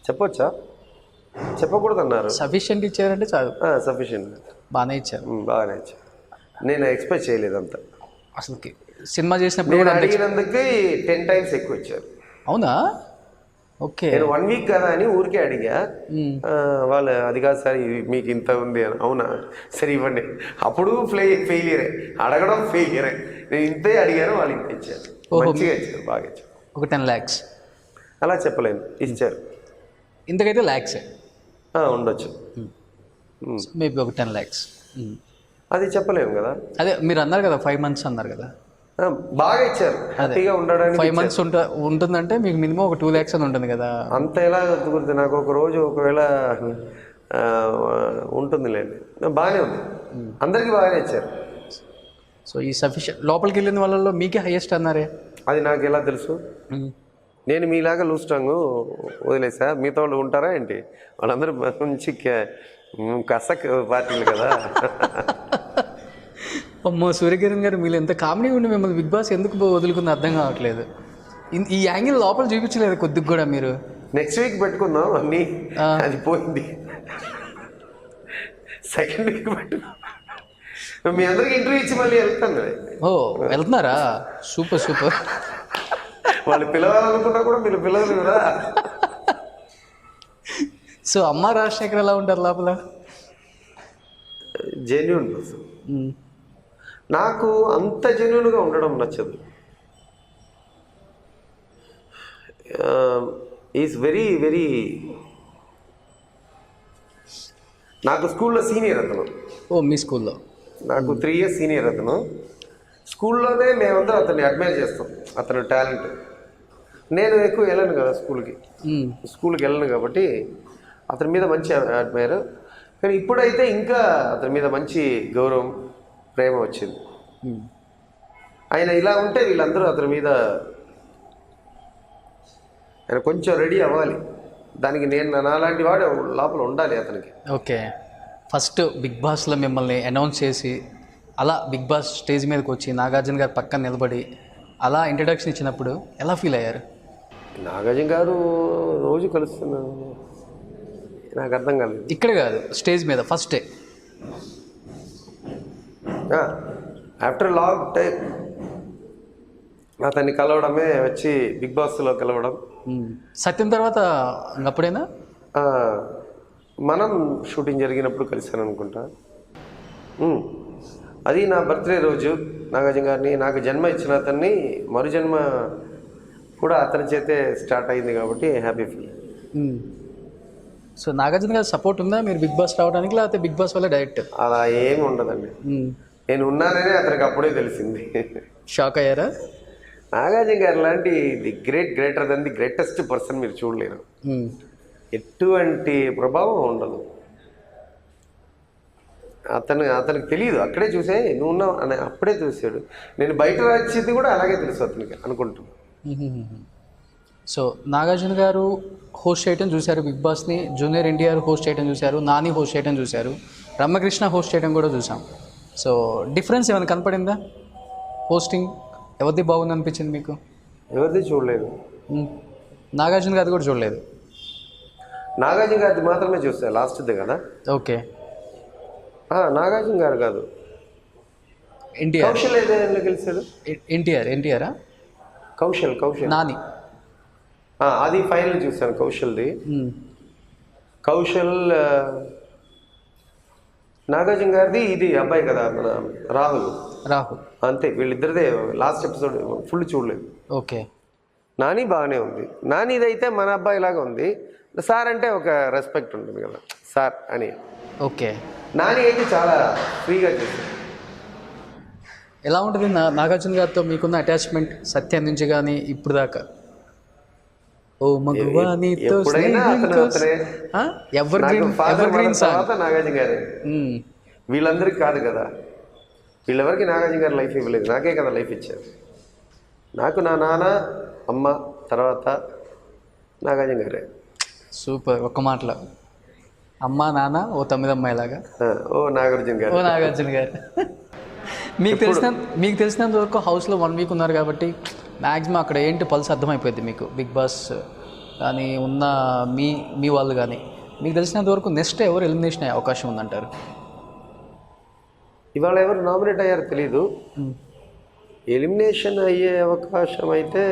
చెప్పొచ్చా? చెప్పకూడదు అన్నారు. సఫిషియెంట్ ఇచ్చారంటే చాలు. సఫిషియెంట్ బాగానే ఇచ్చారు. బాగానే ఇచ్చారు. నేను ఎక్స్పెక్ట్ చేయలేదు అంత. అసలుకి సినిమా చేసినప్పుడు నేను అడిగినందుకు 10 times ఎక్కువ ఇచ్చారు. అవునా? ఓకే. నేను 1 week కదా అని ఊరికే అడిగా. వాళ్ళు అది కాదు సార్ మీకు ఇంత ఉంది అని. అవునా సరే ఇవ్వండి. అప్పుడు ఫెయిలియరే, అడగడం ఫెయిలియరే. నేను ఇంతే అడిగాను, వాళ్ళు ఇంత ఇచ్చారు. మంచిగా ఇచ్చారు, బాగా ఇచ్చారు. ఒక 10 lakhs అలా చెప్పలేను, ఇచ్చారు. ఇంతకైతే ల్యాక్సే ఉండొచ్చు, మేబీ ఒక 10 lakhs. అది చెప్పలేము కదా. అదే మీరు అన్నారు కదా 5 months అన్నారు కదా, బాగా ఇచ్చారు. హ్యాపీగా ఉండడానికి 5 months ఉంటుందంటే మీకు మినిమం ఒక 2 lakhs అని ఉంటుంది కదా. అంత ఎలా కుదురుతుంది నాకు? ఒక రోజు ఒకవేళ ఉంటుందిలేండి. బాగానే ఉంది, అందరికీ బాగానే ఇచ్చారు. సో ఈ సఫిషియెంట్ లోపలికి వెళ్ళిన వాళ్ళలో మీకే హైయెస్ట్ అన్నారే, అది నాకు ఎలా తెలుసు? నేను మీలాగా లూజ్ స్ట్రాంగ్ వదిలేసా, మిగతా వాళ్ళు ఉంటారా ఏంటి? వాళ్ళందరూ మంచి కసక్ పార్టీలు కదా. అమ్మో సూర్యకిరణ్ గారు, మీరు ఎంత కామెడీ ఉండి మిమ్మల్ని బిగ్ బాస్ ఎందుకు వదులుకుంది అర్థం కావట్లేదు. ఈ యాంగిల్ లోపల చూపించలేదు కొద్దిగా కూడా మీరు. నెక్స్ట్ వీక్ పెట్టుకుందాం అన్నీ, అది పోయింది. సెకండ్ వీక్ పెట్టుకుందాం, మీ అందరికి ఇంటర్వ్యూ ఇచ్చి మళ్ళీ వెళ్తాను. ఓ వెళ్తున్నారా? Super super. వాళ్ళు పిలవాలనుకున్నా కూడా మీరు పిలవరు కదా. సో అమ్మ రాజశేఖర్ ఎలా ఉంటారు లోపల? Genuine person. నాకు అంత జెన్యూన్గా ఉండడం నచ్చదు. ఈజ్ వెరీ వెరీ, నాకు స్కూల్లో సీనియర్ అతను. ఓ మీ స్కూల్లో? నాకు 3 years సీనియర్ అతను. స్కూల్లోనే మేమందరం అతన్ని అడ్మైర్ చేస్తాం, అతను టాలెంట్. నేను ఎక్కువ వెళ్ళను కదా స్కూల్కి వెళ్ళను కాబట్టి అతని మీద మంచి అడ్మైర్. కానీ ఇప్పుడైతే ఇంకా అతని మీద మంచి గౌరవం, ప్రేమ వచ్చింది. ఆయన ఇలా ఉంటే వీళ్ళందరూ అతని మీద, ఆయన కొంచెం రెడీ అవ్వాలి దానికి. నేను నాలాంటి వాడు లోపల ఉండాలి అతనికి. ఓకే. ఫస్ట్ బిగ్ బాస్లో మిమ్మల్ని అనౌన్స్ చేసి అలా బిగ్ బాస్ స్టేజ్ మీదకి వచ్చి నాగార్జున గారు పక్కన నిలబడి అలా ఇంట్రడక్షన్ ఇచ్చినప్పుడు ఎలా ఫీల్ అయ్యారు? నాగార్జున గారు రోజు కలుస్తున్నాను, నాకు అర్థం కాలేదు. ఇక్కడ కాదు, స్టేజ్ మీద first day after long time అతన్ని కలవడమే, వచ్చి బిగ్ బాస్లో కలవడం. సత్యం తర్వాత అప్పుడేనా? మనం షూటింగ్ జరిగినప్పుడు కలిశాను అనుకుంటా. అది నా బర్త్డే రోజు నాగార్జున గారిని, నాకు జన్మ ఇచ్చిన అతన్ని మరుజన్మ కూడా అతని చేతే స్టార్ట్ అయింది కాబట్టి హ్యాపీ ఫీల్. సో నాగార్జున గారి సపోర్ట్ ఉందా మీరు బిగ్ బాస్ రావడానికి, లేకపోతే బిగ్ బాస్ వల్ల డైరెక్ట్? అలా ఏమి ఉండదండి, నేను ఉన్నానని అతనికి అప్పుడే తెలిసింది. షాక్ అయ్యారా? నాగార్జున గారు లాంటి greater than the greatest person మీరు చూడలేరు. ఎటువంటి ప్రభావం ఉండదు. అతనికి తెలియదు, అక్కడే చూసే నువ్వు ఉన్నావు అని అప్పుడే చూసాడు. నేను బయట వచ్చేది కూడా అలాగే తెలుసు అతనికి అనుకుంటున్నాను. సో నాగార్జున గారు హోస్ట్ చేయడం చూశారు బిగ్ బాస్ని, జూనియర్ ఎన్టీఆర్ హోస్ట్ చేయడం చూశారు, నాని హోస్ట్ చేయడం చూశారు, రమ్యకృష్ణ హోస్ట్ చేయడం కూడా చూసాం. సో డిఫరెన్స్ ఏమైనా కనపడిందా? హోస్టింగ్ ఎవరిది బాగుంది అనిపించింది మీకు? ఎవరిది చూడలేదు. నాగార్జున గారిది కూడా చూడలేదు? నాగార్జున గారిది మాత్రమే చూస్తా, లాస్ట్ది కదా. ఓకే. నాగార్జున గారు కాదు, ఎన్టీఆర్. కౌశల్ ఏదైనా గెలిచాడు. ఎన్టీఆరా? కౌశల్ నాని. అది ఫైనల్ చూశాను కౌశల్ది. కౌశల్ నాగార్జున గారిది ఇది అబ్బాయి కదా మన రాహుల్. అంతే, వీళ్ళిద్దరిదే లాస్ట్ ఎపిసోడ్ ఫుల్ చూడలేదు. ఓకే. నాని బాగానే ఉంది. నానిదైతే మన అబ్బాయి లాగా ఉంది. సార్ అంటే ఒక రెస్పెక్ట్ ఉంటుంది కదా సార్ అని. ఓకే. నాని అయితే చాలా ఫ్రీగా చేశారు. ఎలా ఉంటుంది నాగార్జున గారితో మీకున్న అటాచ్మెంట్ సత్యం నుంచి కానీ ఇప్పుడు దాకా? ఓ మగువా నీతో నాగార్జున గారే. వీళ్ళందరికీ కాదు కదా, వీళ్ళెవరికి నాగార్జున గారు లైఫ్ ఇవ్వలేదు, నాకే కదా లైఫ్ ఇచ్చారు. నాకు నా నాన్న అమ్మ తర్వాత నాగార్జున గారే. సూపర్. ఒక్క మాటలో అమ్మ నాన్న ఓ 9 అమ్మాయిలాగా. ఓ నాగార్జున గారు. మీకు తెలిసినంత వరకు హౌస్లో 1 వీక్ ఉన్నారు కాబట్టి మ్యాక్సిమం అక్కడ ఏంటి పల్స్ అర్థమైపోయింది మీకు. బిగ్ బాస్ కానీ ఉన్న మీ వాళ్ళు కానీ మీకు తెలిసినంత వరకు నెక్స్ట్ ఎవరు ఎలిమినేషన్ అయ్యే అవకాశం ఉందంటారు? ఇవాళ ఎవరు నామినేట్ అయ్యారో తెలీదు. ఎలిమినేషన్ అయ్యే అవకాశం అయితే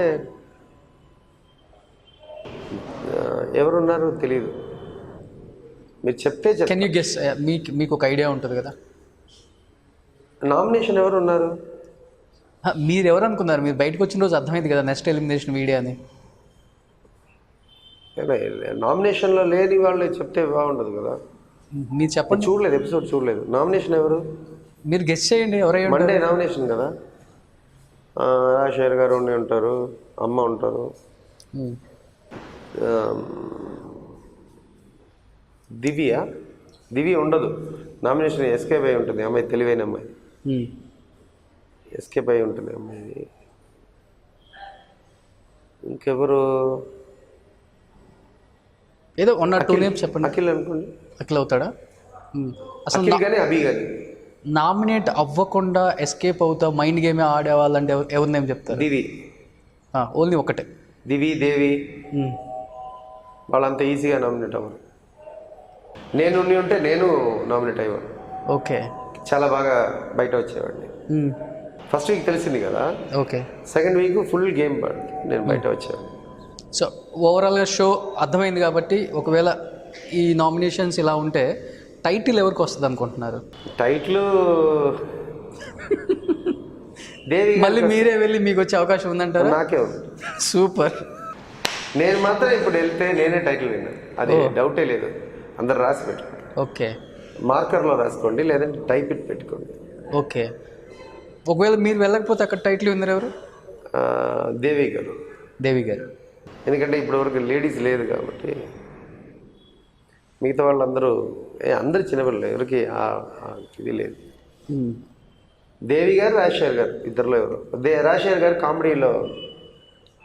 ఎవరున్నారో తెలీదు. మీరు చెప్తే కెన్ యూ గెస్? మీకు ఒక ఐడియా ఉంటుంది కదా. నామినేషన్ ఎవరు ఉన్నారు? మీరు ఎవరు అనుకున్నారు? మీరు బయటకు వచ్చిన రోజు అర్థమైంది కదా నెక్స్ట్ ఎలిమినేషన్ వీడియో అని. నామినేషన్లో లేని వాళ్ళు చెప్తే బాగుండదు కదా. మీరు చెప్పండి. చూడలేదు, ఎపిసోడ్ చూడలేదు. నామినేషన్ ఎవరు? మీరు గెస్ చేయండి ఎవరై. మండే నామినేషన్ కదా. రాజశేఖర్ గారు ఉంటారు, అమ్మ ఉంటారు, దివ్య ఉండదు నామినేషన్. ఎస్కేప్ అయి ఉంటుంది అమ్మాయి, తెలివైన అమ్మాయి. ఎస్కేప్ అయి ఉంటుంది అమ్మాయి. ఇంకెవరు? ఏదో 1 or 2 నేమ్స్ చెప్పండి. అఖిల్ అనుకోండి. అఖిల్ అవుతాడా? అసలు కానీ అభి కానీ నామినేట్ అవ్వకుండా ఎస్కేప్ అవుతా మైండ్ గేమ్ ఆడేవాళ్ళంటే ఎవరి నేమ్ చెప్తారు? దివి. ఓన్లీ ఒకటే. దివి, దేవి వాళ్ళంత ఈజీగా నామినేట్ అవ్వరు. నేను ఉంటే నేను నామినేట్ అయ్యాను. ఓకే, చాలా బాగా బయట వచ్చేవాడిని. ఫస్ట్ వీక్ తెలిసింది కదా. Okay, second week full game నేను బయట వచ్చాను. సో ఓవరాల్గా షో అర్థమైంది కాబట్టి ఒకవేళ ఈ నామినేషన్స్ ఇలా ఉంటే టైటిల్ ఎవరికి వస్తుంది అనుకుంటున్నారు? టైటిల్ దేవి. మళ్ళీ మీరే వెళ్ళి మీకు వచ్చే అవకాశం ఉందంటారా? నాకే ఉంది. సూపర్. నేను మాత్రం ఇప్పుడు వెళ్తే నేనే టైటిల్ విన్నాను, అది డౌటే లేదు. అందరు రాసి పెట్టుకోండి. ఓకే, మార్కర్లో రాసుకోండి, లేదంటే టైప్ ఇట్ పెట్టుకోండి. ఓకే. ఒకవేళ మీరు వెళ్ళకపోతే అక్కడ టైటిల్ విన్నర్ ఎవరు? దేవి గారు. దేవి గారు. ఎందుకంటే ఇప్పటివరకు లేడీస్ లేదు కాబట్టి. మిగతా వాళ్ళందరూ అందరూ చిన్నపిల్లలు, ఎవరికి ఇది లేదు. దేవి గారు, రాజశేఖర్ గారు ఇద్దరిలో ఎవరు? రాజశేఖర్ గారు కామెడీలో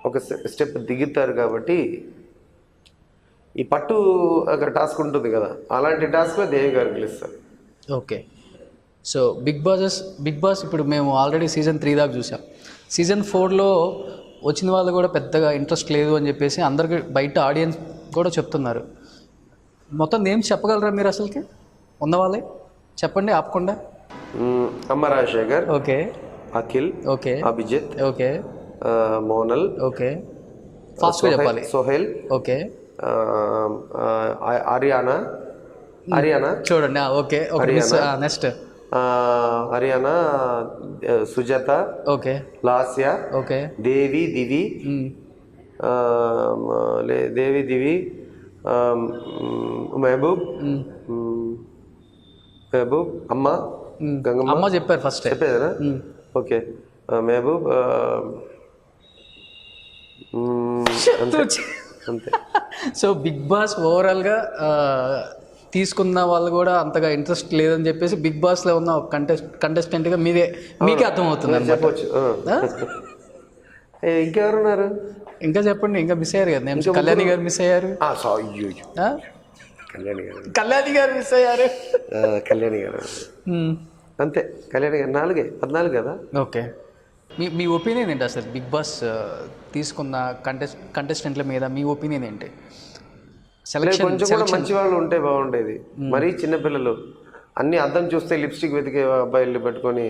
ఒక స్టెప్ దిగుతారు కాబట్టి ఈ పట్టు ఒక టాస్క్ ఉంటుంది కదా, అలాంటి టాస్క్లో దేవి గారు గెలుస్తారు. ఓకే. సో బిగ్ బాస్ ఇప్పుడు మేము ఆల్రెడీ సీజన్ 3 దాకా చూసాం. సీజన్ 4లో వచ్చిన వాళ్ళు కూడా పెద్దగా ఇంట్రెస్ట్ లేదు అని చెప్పేసి అందరికి బయట ఆడియన్స్ కూడా చెప్తున్నారు. మొత్తం నేమ్స్ చెప్పగలరా మీరు? అసలుకి ఉన్న వాళ్ళే చెప్పండి ఆపకుండా. Amma Rajasekhar, okay. Akhil, okay. Abhijit, okay. Monal, okay. ఫాస్ట్గా చెప్పాలి. సోహెల్, ఓకే. హరియానా చూడండి. Okay. Next Ariyana, Sujatha, okay. Lasya, okay. Devi, Divi, Mahaboob, అమ్మ, గంగమ్మ. అమ్మ చెప్పారు ఫస్ట్. చెప్పేదా? ఓకే. మహబూబ్, అంతే. సో బిగ్ బాస్ ఓవరాల్గా తీసుకున్న వాళ్ళు కూడా అంతగా ఇంట్రెస్ట్ లేదని చెప్పేసి బిగ్ బాస్లో ఉన్న కంటెస్టెంట్గా మీకే అర్థమవుతుంది చెప్పవచ్చు. ఇంకెవరున్నారు? ఇంకా చెప్పండి. ఇంకా మిస్ అయ్యారు కదా నేమ్స్. కళ్యాణి గారు మిస్ అయ్యారు. కళ్యాణి గారు మిస్ అయ్యారు. కళ్యాణి గారు అంతే. కళ్యాణి గారు 14 కదా. ఓకే. మీ ఒపీనియన్ ఏంటి అసలు బిగ్ బాస్ తీసుకున్న కంటెస్టెంట్ల మీద మీ ఒపీనియన్ ఏంటి? కొంచెం కూడా మంచి వాళ్ళు ఉంటే బాగుండేది. మరీ చిన్నపిల్లలు అన్ని అద్దం చూస్తే లిప్స్టిక్ వెతికే అబ్బాయిలు పెట్టుకొని,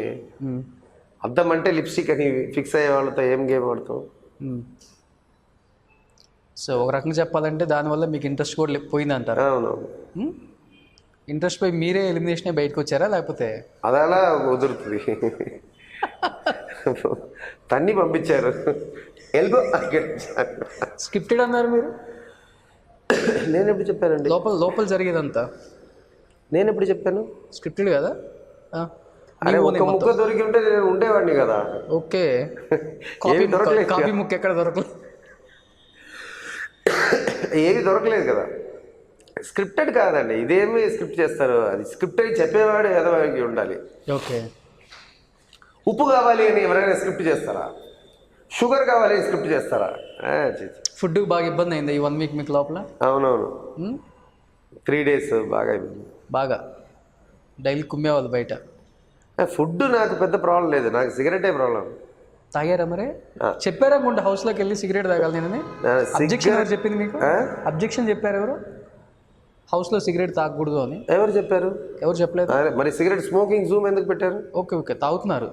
అద్దం అంటే లిప్స్టిక్ అని ఫిక్స్ అయ్యే వాళ్ళతో ఏం గేమ్ ఆడతాం? సో ఒక రకంగా చెప్పాలంటే దానివల్ల మీకు ఇంట్రెస్ట్ కూడా పోయింది అంటారు. అవునవును. ఇంట్రెస్ట్ పోయి మీరే ఎలిమినేషన్ బయటకు వచ్చారా లేకపోతే? అదలా కుదురుతుంది. తన్ని పంపించారు. స్క్రిప్టెడ్ అన్నారు మీరు. నేను ఎప్పుడు చెప్పానండి? లోపల జరిగేదంతా నేను ఎప్పుడు చెప్పాను? స్క్రిప్టెడ్ కదా. అరే ఒక ముక్క దొరికి ఉంటే నేను ఉండేవాడిని కదా. ఓకే. కాపీ ముక్క ఎక్కడ దొరకలేదు? ఏవి దొరకలేదు కదా. స్క్రిప్టెడ్ కాదండి, ఇదేమి స్క్రిప్ట్ చేస్తారు? అది స్క్రిప్ట్ అని చెప్పేవాడు ఎదవాడికి ఉండాలి. ఓకే. ఉప్పు కావాలి అని ఎవరైనా స్క్రిప్ట్ చేస్తారా? షుగర్ కావాలి అని స్క్రిప్ట్ చేస్తారా? ఫుడ్ బాగా ఇబ్బంది అయింది ఈ 1 వీక్ మీకు లోపల? అవునవును. 3 days బాగా అయిపోయింది. బాగా డైలీ కుమ్మేవాళ్ళు బయట. ఫుడ్ నాకు పెద్ద ప్రాబ్లం లేదు, నాకు సిగరెటే ప్రాబ్లం. తాగారా మరి? చెప్పారా ముందు హౌస్లోకి వెళ్ళి సిగరెట్ తాగాలి నేనని? అబ్జెక్షన్ ఎవరు చెప్పింది మీకు? అబ్జెక్షన్ చెప్పారు ఎవరు? హౌస్లో సిగరెట్ తాగకూడదు అని ఎవరు చెప్పారు? ఎవరు చెప్పలేదు. మరి సిగరెట్ స్మోకింగ్ జూమ్ ఎందుకు పెట్టారు? ఓకే ఓకే, తాగుతున్నారు.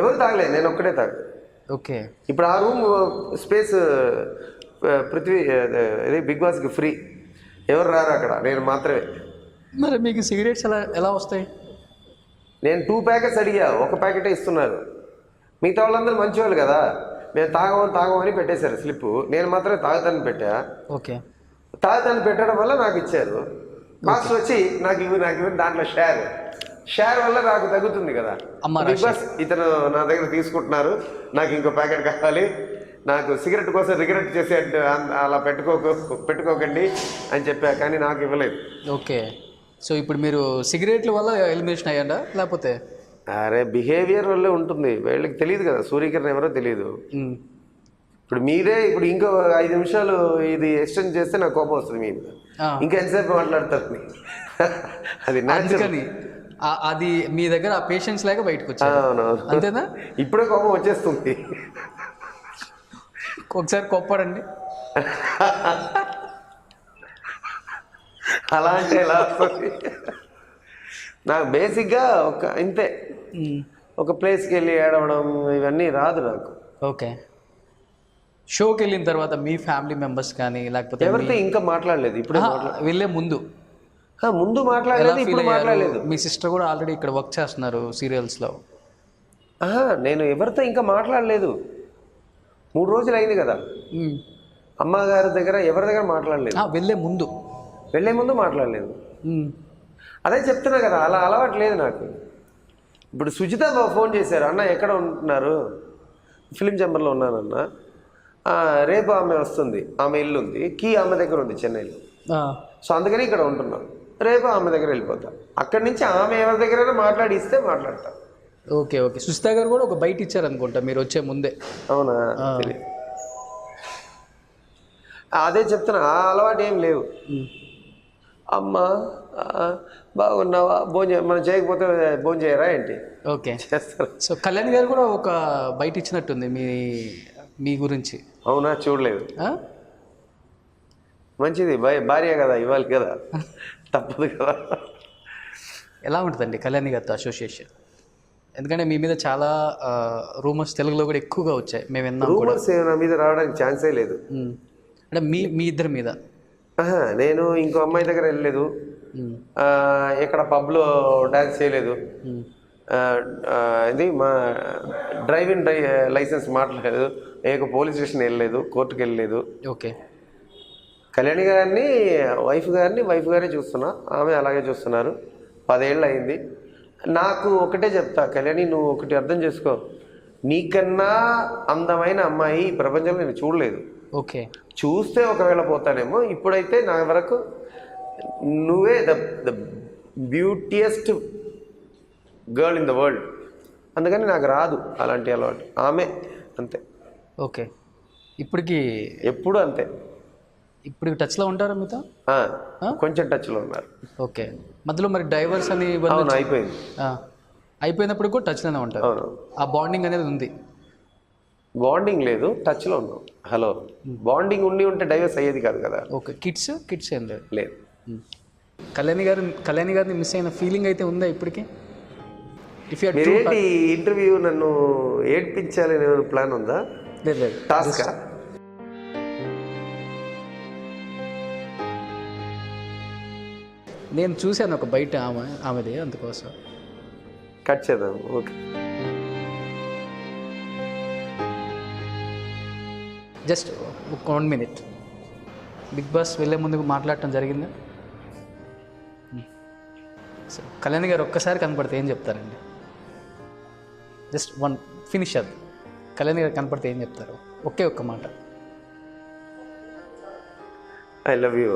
ఎవరు తాగలేదు, నేను ఒక్కడే తాగు. ఓకే, ఇప్పుడు ఆ రూమ్ స్పేస్ పృథ్వీ ఇది బిగ్ బాస్కి ఫ్రీ, ఎవరు రారు అక్కడ, నేను మాత్రమే. మరి మీకు సిగరెట్స్ ఎలా వస్తాయి? నేను 2 ప్యాకెట్స్ అడిగా, 1 ప్యాకెటే ఇస్తున్నారు. మిగతా వాళ్ళందరూ మంచివాళ్ళు కదా, మేము తాగమని పెట్టేశారు స్లిప్, నేను మాత్రమే తాగుతానని పెట్టా. ఓకే, తాగుతానని పెట్టడం వల్ల నాకు ఇచ్చారు. మాస్టర్ వచ్చి నాకు ఇవి దాంట్లో షేర్ వల్ల నాకు తగ్గుతుంది కదా. బిగ్ బాస్ ఇతను నా దగ్గర తీసుకుంటున్నారు, నాకు ఇంకో ప్యాకెట్ కావాలి, నాకు సిగరెట్ కోసం రిగ్రెట్ చేసే అలా పెట్టుకోకండి అని చెప్పా, కానీ నాకు ఇవ్వలేదు. ఓకే, సో ఇప్పుడు మీరు సిగరెట్ల వల్ల ఎలిమినేషన్ అయ్యాడా లేకపోతే? అరే బిహేవియర్ వల్లే ఉంటుంది, వీళ్ళకి తెలియదు కదా, సూర్యకిరణ్ ఎవరో తెలియదు. ఇప్పుడు మీరే ఇప్పుడు ఇంకో 5 నిమిషాలు ఇది ఎక్స్టెండ్ చేస్తే నాకు కోపం వస్తుంది మీ మీద, ఇంకా ఎంతసేపు మాట్లాడతారు. అది అందుకని అది మీ దగ్గర ఆ పేషెన్స్ లేక బయటకు వచ్చారు. అవునవును, అంతేనా? ఇప్పుడే కోపం వచ్చేస్తుంది. ఒకసారి కోప్పడండి. అలా అంటే ఎలా వస్తుంది? నాకు బేసిక్గా ఇంతే, ఒక ప్లేస్కి వెళ్ళి ఏడవడం ఇవన్నీ రాదు నాకు. ఓకే, షోకి వెళ్ళిన తర్వాత మీ ఫ్యామిలీ మెంబర్స్ కానీ లేకపోతే ఎవరితో ఇంకా మాట్లాడలేదు. ఇప్పుడు వెళ్ళే ముందు మాట్లాడలేదు, ఇప్పుడు మాట్లాడలేదు. మీ సిస్టర్ కూడా ఆల్రెడీ ఇక్కడ వర్క్ చేస్తున్నారు సీరియల్స్లో. నేను ఎవరితో ఇంకా మాట్లాడలేదు, 3 రోజులు అయింది కదా. అమ్మగారి దగ్గర ఎవరి దగ్గర మాట్లాడలేదు. వెళ్ళే ముందు మాట్లాడలేదు. అదే చెప్తున్నా కదా, అలా అలవాటు లేదు నాకు. ఇప్పుడు సుజిత ఫోన్ చేశారు, అన్న ఎక్కడ ఉంటున్నారు? ఫిలిం ఛాంబర్లో ఉన్నానన్న, రేపు ఆమె వస్తుంది, ఆమె ఇల్లు ఉంది, కీ ఆమె దగ్గర ఉంది చెన్నైలో, సో అందుకని ఇక్కడ ఉంటున్నాం, రేపు ఆమె దగ్గర వెళ్ళిపోతా, అక్కడి నుంచి ఆమె ఎవరి దగ్గరైనా మాట్లాడిస్తే మాట్లాడతా. ఓకే ఓకే, సుజిత గారు కూడా ఒక బయట ఇచ్చారనుకుంటా మీరు వచ్చే ముందే. అవునా? అదే చెప్తున్నా, ఆ అలవాటు ఏం లేవు. అమ్మ బాగున్నావా, మనం చేయకపోతే భోజనం చేయరా ఏంటి? ఓకే, చేస్తారు. సో కళ్యాణ్ గారు కూడా ఒక బయట ఇచ్చినట్టుంది మీ గురించి. అవునా? చూడలేదు. మంచిది, భార్య కదా, ఇవ్వాలి కదా, తప్పదు కదా. ఎలా ఉంటుందండి కళ్యాణ్ గారితో అసోసియేషన్? ఎందుకంటే మీ మీద చాలా రూమర్స్ తెలుగులో కూడా ఎక్కువగా వచ్చాయి, మేము విన్నాం. రూమర్స్ నా మీద రావడానికి ఛాన్సే లేదు. అంటే మీ ఇద్దరి మీద. నేను ఇంకో అమ్మాయి దగ్గర వెళ్ళలేదు, ఇక్కడ పబ్లో డ్యాన్స్ చేయలేదు, ఇది మా డ్రైవింగ్ లైసెన్స్ మాట్లాడలేదు, పోలీస్ స్టేషన్ వెళ్ళలేదు, కోర్టుకు వెళ్ళలేదు. ఓకే, కళ్యాణి గారిని వైఫ్ గారే చూస్తున్నా, ఆమె అలాగే చూస్తున్నారు. 10 ఏళ్ళు అయింది. నాకు ఒకటే చెప్తా, కళ్యాణి నువ్వు ఒకటి అర్థం చేసుకో, నీకన్నా అందమైన అమ్మాయి ఈ ప్రపంచంలో నేను చూడలేదు. ఓకే, చూస్తే ఒకవేళ పోతానేమో, ఇప్పుడైతే నా వరకు నువ్వే the beautiest girl in the world. అందుకని నాకు రాదు అలాంటి అలవాటు, ఆమె అంతే. ఓకే, ఇప్పటికి ఎప్పుడు అంతే. ఇప్పుడు టచ్లో ఉంటారా మీతో? కొంచెం టచ్లో ఉన్నారు. ఓకే, మధ్యలో మరి డైవర్స్ అని అయిపోయింది, అయిపోయినప్పుడు కూడా టచ్లోనే ఉంటారు. అవును, ఆ బాండింగ్ అనేది ఉంది. బాండింగ్ లేదు, టచ్లో ఉన్నాం. హలో, బాండింగ్ ఉంటే డైవర్స్ అయ్యేది కాదు కదా. ఓకే, కిడ్స్ ఏం లేదు. కళ్యాణి గారిని మిస్ అయిన ఫీలింగ్ అయితే ఉందా ఇప్పటికి? మీరేంటి ఇంటర్వ్యూ నన్ను ఏడ్పించాలని ప్లాన్ ఉందా? లేదు, టాస్క్. నేను చూశాను ఒక బయట ఆమెది, అందుకోసం కట్ చేద్దాం. Okay, just 1 minute. Bigg Boss వెళ్ళే ముందుకు మాట్లాడటం జరిగిందా? సో కళ్యాణ్ గారు ఒక్కసారి కనపడితే ఏం చెప్తారండి? జస్ట్ ఫినిష్ అది. కళ్యాణ్ గారు కనపడితే ఏం చెప్తారు? ఒక్క మాట. I love you.